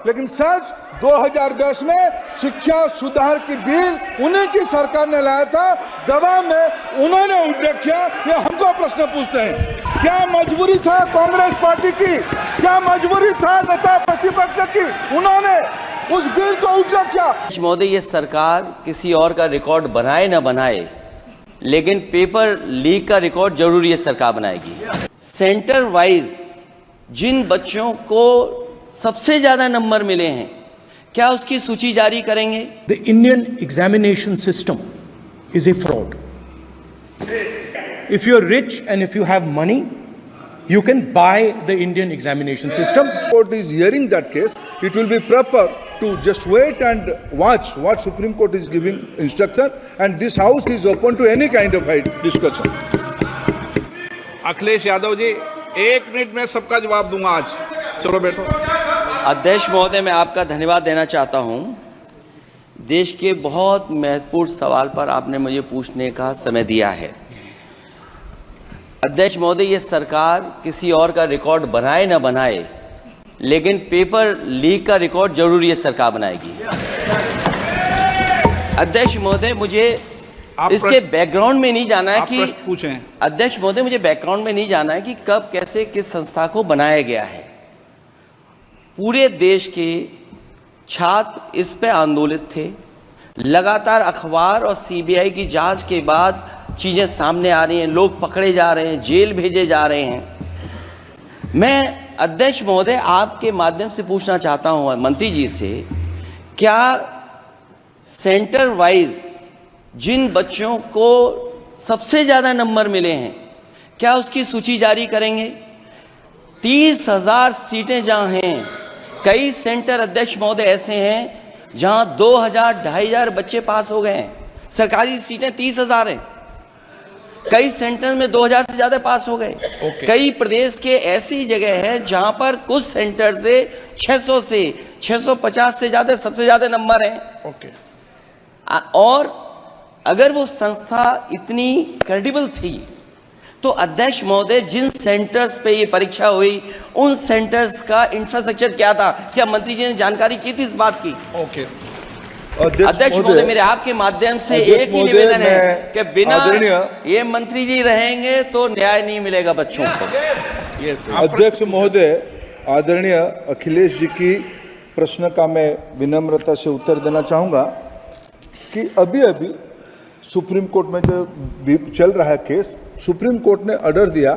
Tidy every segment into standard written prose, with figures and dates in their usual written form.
लेकिन सच 2010 में शिक्षा सुधार की बिल उन्हीं की सरकार ने लाया था, दबाव में उन्होंने उल्लेख किया। ये हमको प्रश्न पूछते हैं, क्या मजबूरी था कांग्रेस पार्टी की, क्या मजबूरी था नेता प्रतिपक्ष की, उन्होंने उस बिल को उल्लेख किया। मोदी, ये सरकार किसी और का रिकॉर्ड बनाए ना बनाए, लेकिन पेपर लीक का रिकॉर्ड जरूर ये सरकार बनाएगी। सेंटर वाइज जिन बच्चों को सबसे ज्यादा नंबर मिले हैं, क्या उसकी सूची जारी करेंगे? The Indian examination system is a fraud. If you're rich and if you have money, you can buy the Indian examination system. Court is hearing that case. It will be proper to just wait and watch what Supreme Court is giving instruction, and this house is open to any kind of discussion. Akhilesh Yadav ji, 1 minute में सबका जवाब दूंगा आज। चलो बैठो। अध्यक्ष महोदय, मैं आपका धन्यवाद देना चाहता हूं। देश के बहुत महत्वपूर्ण सवाल पर आपने मुझे पूछने का समय दिया है। अध्यक्ष महोदय, ये सरकार किसी और का रिकॉर्ड बनाए ना बनाए, लेकिन पेपर लीक का रिकॉर्ड जरूर ये सरकार बनाएगी। अध्यक्ष महोदय, मुझे इसके बैकग्राउंड में नहीं जाना है कि पूछें। अध्यक्ष महोदय, मुझे बैकग्राउंड में नहीं जाना है कि कब कैसे किस संस्था को बनाया गया है। पूरे देश के छात्र इस पे आंदोलित थे। लगातार अखबार और सीबीआई की जांच के बाद चीजें सामने आ रही हैं, लोग पकड़े जा रहे हैं, जेल भेजे जा रहे हैं। मैं अध्यक्ष महोदय आपके माध्यम से पूछना चाहता हूं मंत्री जी से, क्या सेंटर वाइज जिन बच्चों को सबसे ज्यादा नंबर मिले हैं, क्या उसकी सूची जारी करेंगे? 30,000 सीटें जहां हैं, कई सेंटर अध्यक्ष महोदय ऐसे हैं जहां 2,000 2,500 बच्चे पास हो गए हैं। सरकारी सीटें 30,000 हैं, कई सेंटर में 2,000 से ज्यादा पास हो गए। कई प्रदेश के ऐसी जगह है जहां पर कुछ सेंटर से 600 से 650 से ज्यादा सबसे ज्यादा नंबर हैं। और अगर वो संस्था इतनी क्रेडिबल थी तो अध्यक्ष महोदय, जिन सेंटर्स पे ये परीक्षा हुई उन सेंटर्स का इंफ्रास्ट्रक्चर क्या था? क्या मंत्री जी ने जानकारी की थी इस बात की? अध्यक्ष महोदय, मेरे आपके माध्यम से एक ही निवेदन है कि बिना ये मंत्री जी रहेंगे तो न्याय नहीं मिलेगा बच्चों को। अध्यक्ष महोदय, आदरणीय अखिलेश जी की प्रश्न का मैं विनम्रता से उत्तर देना चाहूंगा कि अभी सुप्रीम कोर्ट में जो चल रहा है केस, सुप्रीम कोर्ट ने ऑर्डर दिया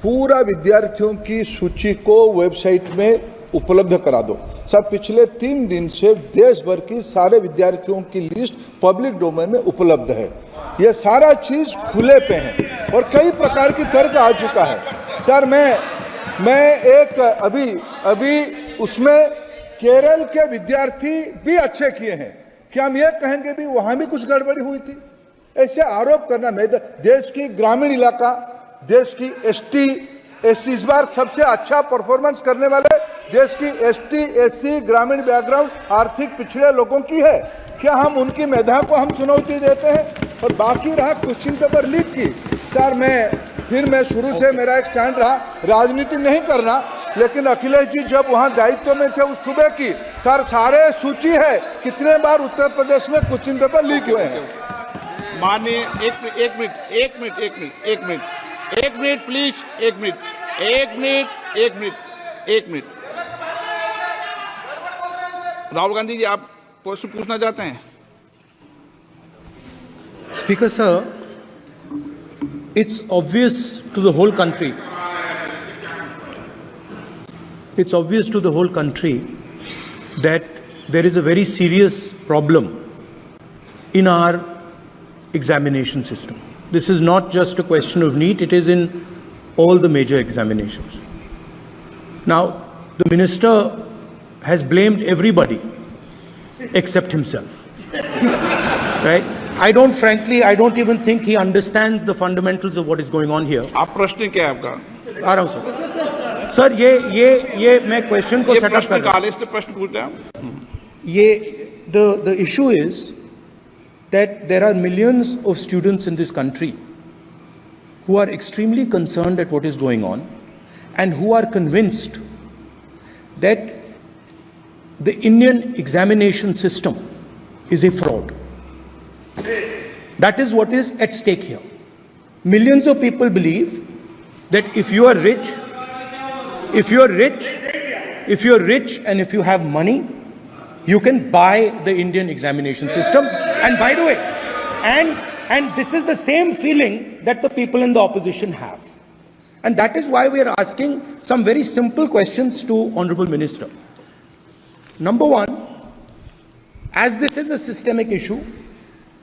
पूरा विद्यार्थियों की सूची को वेबसाइट में उपलब्ध करा दो। सब पिछले 3 दिन से देश भर की सारे विद्यार्थियों की लिस्ट पब्लिक डोमेन में उपलब्ध है। यह सारा चीज खुले पे है और कई प्रकार की तर्क आ चुका है। सर, मैं एक अभी उसमें केरल के विद्यार्थी भी अच्छे किए हैं, क्या हम ये कहेंगे भी वहां भी कुछ गड़बड़ी हुई थी? ऐसे आरोप करना, मैं देश की ग्रामीण इलाका, देश की एसटी एससी इस बार सबसे अच्छा परफॉर्मेंस करने वाले देश की एसटी एससी ग्रामीण बैकग्राउंड आर्थिक पिछड़े लोगों की है। क्या हम उनकी मेधा को हम चुनौती देते हैं? और बाकी रहा क्वेश्चन पेपर लीक की, सर मैं शुरू से मेरा एक स्टैंड रहा, राजनीति नहीं करना, लेकिन अखिलेश जी जब वहां दायित्व में थे उस सुबह की सर सारे सूची है कितने बार उत्तर प्रदेश में क्वेश्चन पेपर लीक हुए हैं। माननीय एक मिनट प्लीज, एक मिनट। राहुल गांधी जी, आप प्रश्न पूछना चाहते हैं? Speaker sir, it's obvious to the whole country. It's obvious to the whole country that there is a very serious problem in our examination system. This is not just a question of NEET, it is in all the major examinations. Now, the minister has blamed everybody except himself. Right? I don't even think he understands the fundamentals of what is going on here. आप प्रश्न क्या है आपका? आ रहा हूं sir. Sir, ये मैं question को सेटअप कर रहा हूं। इसलिए प्रश्न पूछते हैं। ये the issue is that there are millions of students in this country who are extremely concerned at what is going on and who are convinced that the Indian examination system is a fraud. That is what is at stake here. Millions of people believe that if you are rich and if you have money, you can buy the Indian examination system. And by the way, and this is the same feeling that the people in the opposition have. And that is why we are asking some very simple questions to Honorable Minister. Number one, as this is a systemic issue,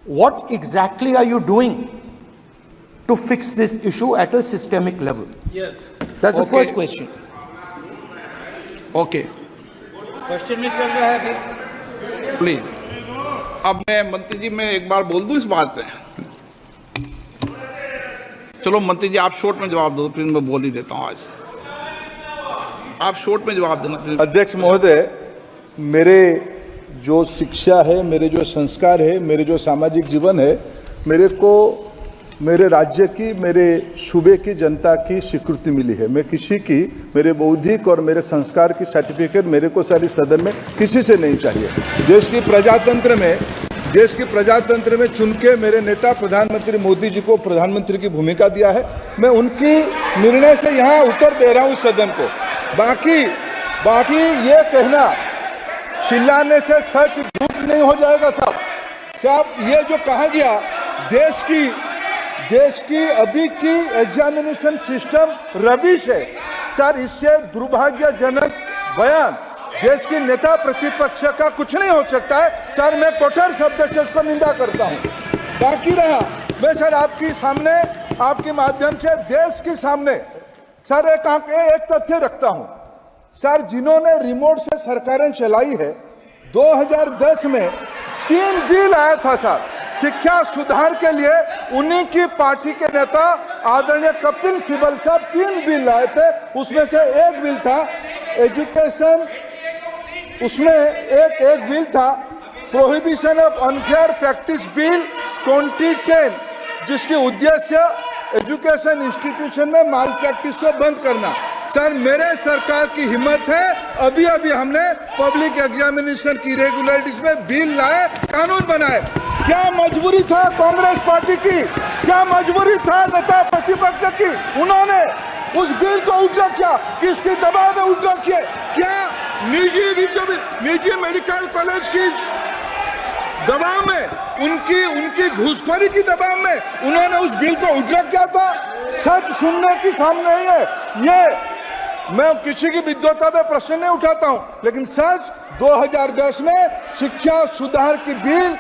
what exactly are you doing to fix this issue at a systemic level? Yes. That's the Okay. first question. Okay, question में चल रहा है अभी। Please. अब मैं मंत्री जी मैं एक बार बोल दूं इस बात पे। चलो मंत्री जी आप शॉर्ट में जवाब दो, फिर मैं बोल ही देता हूं। आज आप शॉर्ट में जवाब देना प्लीज। अध्यक्ष महोदय, मेरे जो शिक्षा है, मेरे जो संस्कार है, मेरे जो सामाजिक जीवन है, मेरे को मेरे राज्य की, मेरे सूबे की जनता की स्वीकृति मिली है। मैं किसी की, मेरे बौद्धिक और मेरे संस्कार की सर्टिफिकेट मेरे को सारी सदन में किसी से नहीं चाहिए। देश की प्रजातंत्र में चुन के मेरे नेता प्रधानमंत्री मोदी जी को प्रधानमंत्री की भूमिका दिया है। मैं उनकी निर्णय से यहाँ उत्तर दे रहा हूँ सदन को। बाकी ये कहना चिल्लाने से सच झूठ नहीं हो जाएगा साहब। ये जो कहा गया देश की अभी की एग्जामिनेशन सिस्टम रबिश है सर, इससे दुर्भाग्यजनक बयान देश की नेता प्रतिपक्ष का कुछ नहीं हो सकता है सर। मैं कठोर शब्द से उसको निंदा करता हूं। बाकी रहा, मैं सर आपके सामने, आपके माध्यम से देश के सामने सर एक तथ्य रखता हूं सर। जिन्होंने रिमोट से सरकारें चलाई है, 2010 में 3 बिल आया था सर शिक्षा सुधार के लिए। उन्हीं की पार्टी के नेता आदरणीय कपिल सिब्बल साहब 3 बिल लाए थे। उसमें से एक बिल था एजुकेशन, उसमें एक बिल था prohibition of unfair practice bill 2010, जिसकी उद्देश्य एजुकेशन इंस्टीट्यूशन में माल प्रैक्टिस को बंद करना। सर मेरे सरकार की हिम्मत है, अभी हमने पब्लिक एग्जामिनेशन की रेगुलरिटीज में बिल लाए, कानून बनाए। क्या मजबूरी था कांग्रेस पार्टी की, क्या मजबूरी था नेता प्रतिपक्ष की? उन्होंने उस बिल को उल्टा किया, किसके दबाव में उल्टा किया? क्या निजी मेडिकल कॉलेज की दबाव में, उनकी घूसखोरी की दबाव में उन्होंने उस बिल को उल्टा किया था? सच सुनने की सामने ही है। ये मैं किसी की विद्वता पे प्रश्न नहीं उठाता हूं, लेकिन सच 2010 में शिक्षा सुधार की बिल